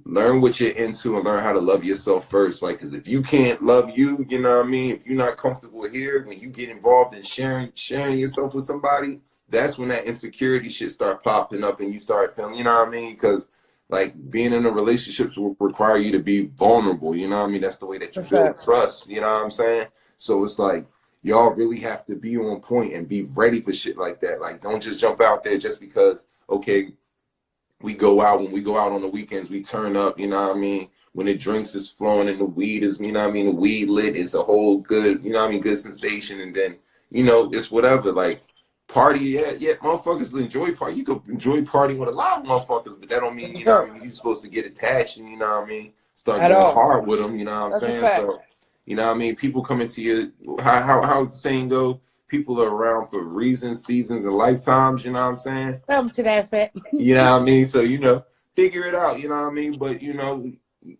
learn what you're into and learn how to love yourself first. Like, because if you can't love you, you know what I mean, if you're not comfortable here, when you get involved in sharing yourself with somebody, that's when that insecurity shit start popping up and you start feeling, you know what I mean? Because, like, being in a relationship will require you to be vulnerable, you know what I mean? That's the way that you build trust, you know what I'm saying? So it's like, y'all really have to be on point and be ready for shit like that. Like, don't just jump out there just because, okay, we go out, when we go out on the weekends, we turn up, you know what I mean? When the drinks is flowing and the weed is, you know what I mean? The weed lit is a whole good, you know what I mean? Good sensation. And then, you know, it's whatever, like, party, yeah, motherfuckers enjoy party. You could enjoy partying with a lot of motherfuckers, but that don't mean, you know what I mean, you're supposed to get attached and, you know what I mean, start going hard with them, you know what I'm saying? So, you know what I mean, people come into your, how's the saying go? People are around for reasons, seasons, and lifetimes, you know what I'm saying? Come to that fact. You know what I mean? So, you know, figure it out, you know what I mean? But, you know,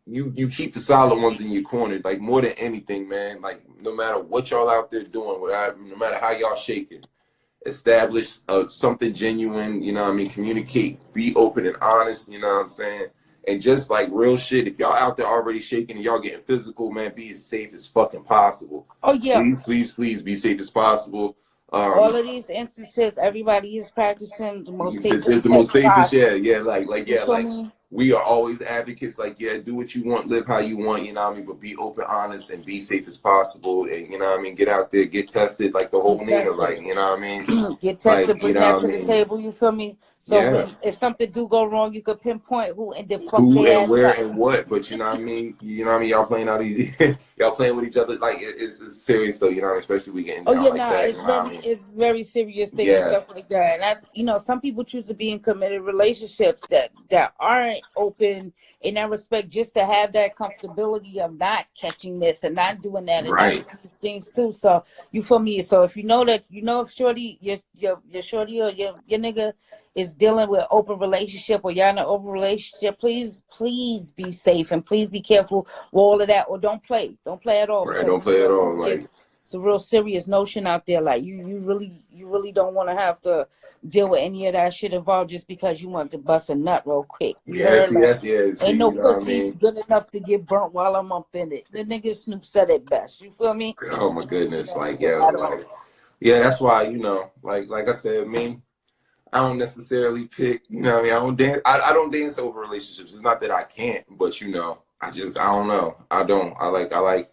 you keep the solid ones in your corner, like, more than anything, man. Like, no matter what y'all out there doing, no matter how y'all shaking, establish something genuine, you know what I mean, communicate, be open and honest, you know what I'm saying, and just, like, real shit, if y'all out there already shaking and y'all getting physical, man, be as safe as fucking possible. Oh yeah, please be safe as possible. All of these instances, everybody is practicing the most safest. It's the most safest, like me? We are always advocates, like, yeah, do what you want, live how you want, you know what I mean, but be open, honest, and be safe as possible, and, you know what I mean, get out there, get tested, like the whole Nina, like, you know what I mean? Get tested, like, bring that to the table, you feel me? So if something do go wrong, you could pinpoint who and the fuck who and where and what, but you know what I mean? You know what I mean? Y'all playing out these, y'all playing with each other, like, it's serious though, you know what I mean? Especially we getting down like that. It's very serious things and stuff like that. And that's, you know, some people choose to be in committed relationships that aren't open in that respect, just to have that comfortability of not catching this and not doing that and not Right. doing these things too. So you feel me? So if you know that, if shorty, your shorty or your nigga is dealing with open relationship, or y'all in an open relationship, please be safe and please be careful with all of that, or don't play at all, Right. because Don't play at all. Like, it's a real serious notion out there. Like you really don't want to have to deal with any of that shit involved just because you want to bust a nut real quick. You heard? See, Ain't no you know what I pussy mean? good enough to get burnt while I'm up in it. The nigga Snoop said it best. You feel me? Oh my goodness. Like, Shit yo, at all. like, yeah, that's why, like I said, me, I don't necessarily pick, you know what I mean? I don't dance over relationships. It's not that I can't, but I don't know. I like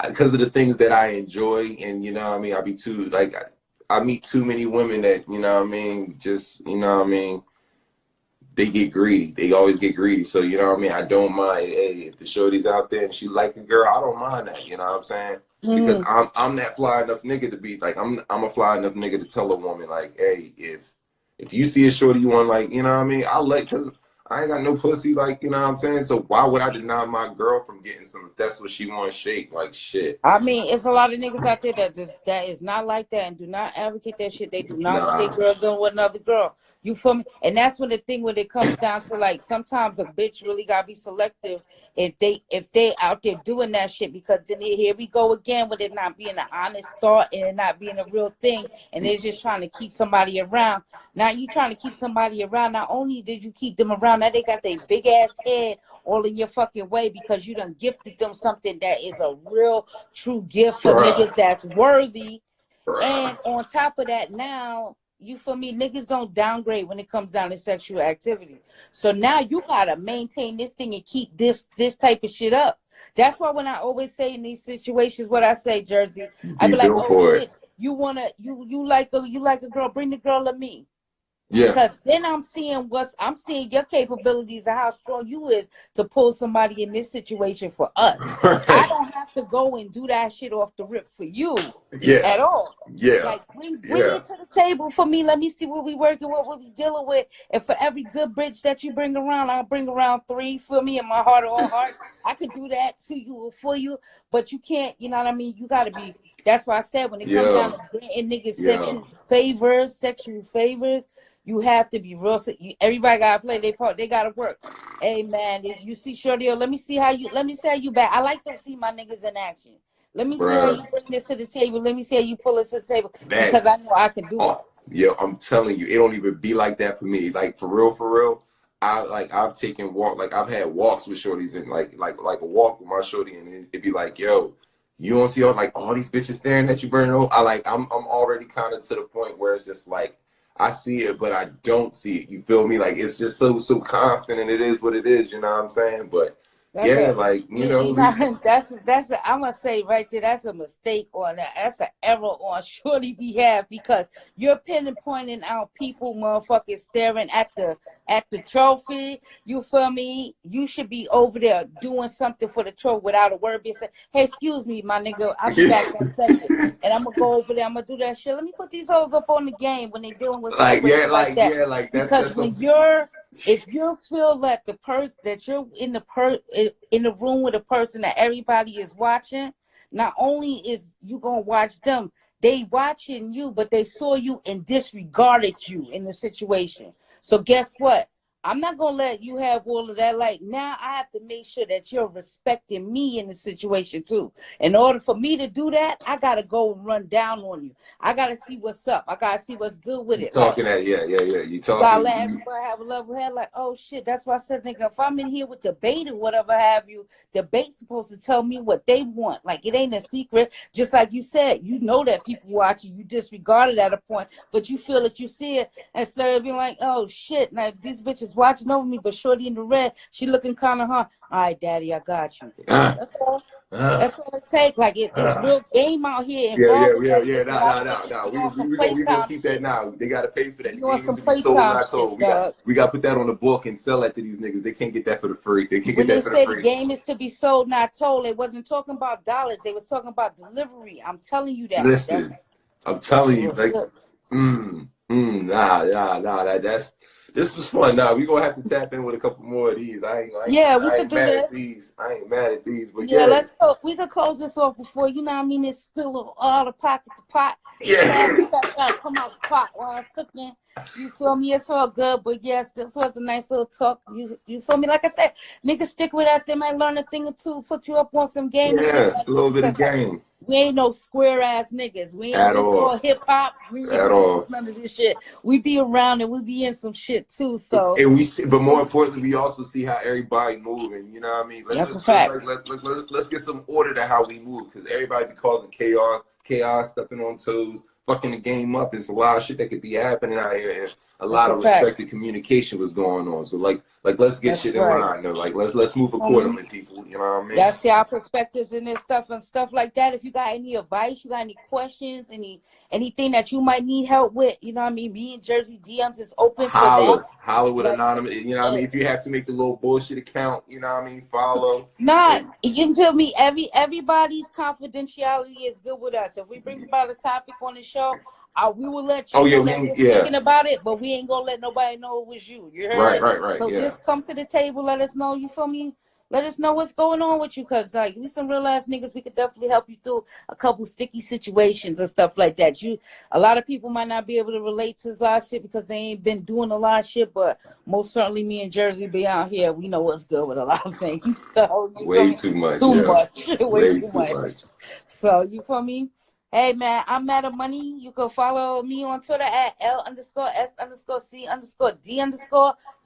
because of the things that I enjoy, and you know what I mean, I meet too many women that, you know what I mean, just, you know what I mean, they get greedy. They always get greedy. So, you know what I mean, I don't mind, hey, if the shorty's out there and she like a girl, I don't mind that, you know what I'm saying? Because I'm that fly enough nigga to be like, I'm a fly enough nigga to tell a woman, like, hey, if you see a shorty you want, like, you know what I mean, because I ain't got no pussy, like, you know what I'm saying? So why would I deny my girl from getting some, if that's what she wants, shake, like, shit. I mean, it's a lot of niggas out there that is not like that and do not advocate that shit. They do not want their Nah. girls doing with another girl. You feel me? And that's when it comes down to, like, sometimes a bitch really gotta be selective if they out there doing that shit, because then here we go again with it not being an honest thought and it not being a real thing, and they're just trying to keep somebody around. Now you trying to keep somebody around. Not only did you keep them around, now they got their big ass head all in your fucking way because you done gifted them something that is a real true gift for niggas that's worthy. And on top of that, now, you feel me, niggas don't downgrade when it comes down to sexual activity. So now you gotta maintain this thing and keep this type of shit up. That's why when I always say in these situations, what I say, Jersey, I be like, oh shit, you like a girl, bring the girl to me. Yeah. Because then I'm seeing your capabilities and how strong you is to pull somebody in this situation for us. I don't have to go and do that shit off the rip for you at all. Yeah. Like bring it to the table for me. Let me see what we working with, what we dealing with. And for every good bitch that you bring around, I'll bring around 3 for me in my heart of all hearts. I could do that to you or for you, but you can't, you know what I mean? You gotta be, that's why I said when it comes down to granting niggas sexual favors, you have to be real. Everybody gotta play their part. They gotta work. Hey man, you see Shorty, let me see how you back. I like to see my niggas in action. Let me see how you bring this to the table. Let me see how you pull it to the table. Because I know I can do it. Yeah, I'm telling you, it don't even be like that for me. Like for real. I've taken I've had walks with shorties and like a walk with my shorty, and it'd be like, yo, you don't see all these bitches staring at you burning over. I'm already kind of to the point where it's just like I see it, but I don't see it. You feel me? Like it's just so constant, and it is what it is. You know what I'm saying? But that's I'm gonna say right there, that's a mistake on that. That's an error on shorty behalf, because you're pinpointing out people motherfucking staring at the trophy. You feel me? You should be over there doing something for the trophy without a word being said. Hey, excuse me, my nigga, I'll be back in a second. And I'm gonna go over there, I'm gonna do that shit. Let me put these hoes up on the game when they dealing with situations like that. Because if you feel that the person that you're in the room with a person that everybody is watching, not only is you gonna watch them, they watching you, but they saw you and disregarded you in the situation. So guess what? I'm not gonna let you have all of that. Like now, I have to make sure that you're respecting me in the situation too. In order for me to do that, I gotta go and run down on you. I gotta see what's up. I gotta see what's good with it. Yeah. You talking. Gotta let everybody have a level head. Like, oh shit, that's why I said, nigga, if I'm in here with debate or whatever have you, debate's supposed to tell me what they want. Like it ain't a secret. Just like you said, you know that people watching, you disregard it at a point, but you feel that you see it instead of being like, oh shit, now these bitches watching over me, but shorty in the red, she looking kind of all right, daddy, I got you. That's all. That's all it takes. Like it's real game out here involved. No. We gonna keep that now. They gotta pay for that. You want some playtime? We gotta put that on the book and sell that to these niggas. They can't get that for the free. They can't get that for the free. When they say the game is to be sold, not told, they wasn't talking about dollars. They was talking about delivery. I'm telling you that. Listen, I'm telling you, like, This was fun. Now we gonna have to tap in with a couple more of these. We I could ain't do mad this. at these. I ain't mad at these. But Yeah, let's go. We could close this off before, you know what I mean, it spill all the pocket to pot. Yeah. Gotta come out the pot while I was cooking. You feel me? It's all good. But yes, this was a nice little talk. You feel me? Like I said, niggas stick with us. They might learn a thing or two, put you up on some game and shit Yeah, like a little bit of that. game. We ain't no square ass niggas. We ain't At just all. all hip hop. We ain't At all. just none of this shit. We be around and we be in some shit too. So And we see, but more importantly, we also see how everybody moving. You know what I mean? that's a fact. Let's get some order to how we move, because everybody be causing chaos, stepping on toes, fucking the game up. There's a lot of shit that could be happening out here, and a lot of respected communication was going on. So let's get shit in line. Though. Let's move accordingly, people. You know what I mean? Y'all see our perspectives in this stuff and stuff like that. If you got any advice, you got any questions, anything that you might need help with, you know what I mean? Me and Jersey DMs is open for that. Holler with anonymous. You know what I mean? If you have to make the little bullshit account, you know what I mean? Follow. You feel me? Everybody's confidentiality is good with us. If we bring about a topic on the show, we will let you know that we're thinking about it, but we ain't gonna let nobody know it was you. You heard? Right. So just come to the table, let us know. You feel me? Let us know what's going on with you, cause we some real ass niggas. We could definitely help you through a couple sticky situations and stuff like that. A lot of people might not be able to relate to this lot of shit because they ain't been doing a lot of shit, but most certainly me and Jersey be out here. We know what's good with a lot of things. So way too much. Way too much. So you feel me? Hey man, I'm Mad of Money. You can follow me on Twitter at L_S_C_D_.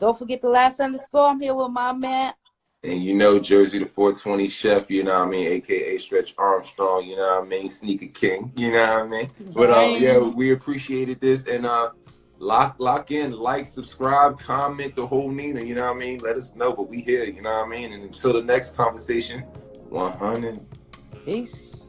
Don't forget the last underscore. I'm here with my man. And you know, Jersey the 420 chef, you know what I mean, aka Stretch Armstrong, you know what I mean, Sneaker King, you know what I mean. But yeah, we appreciated this, and lock in, like, subscribe, comment, the whole Nina, you know what I mean. Let us know, but we here, you know what I mean. And until the next conversation, 100. Peace.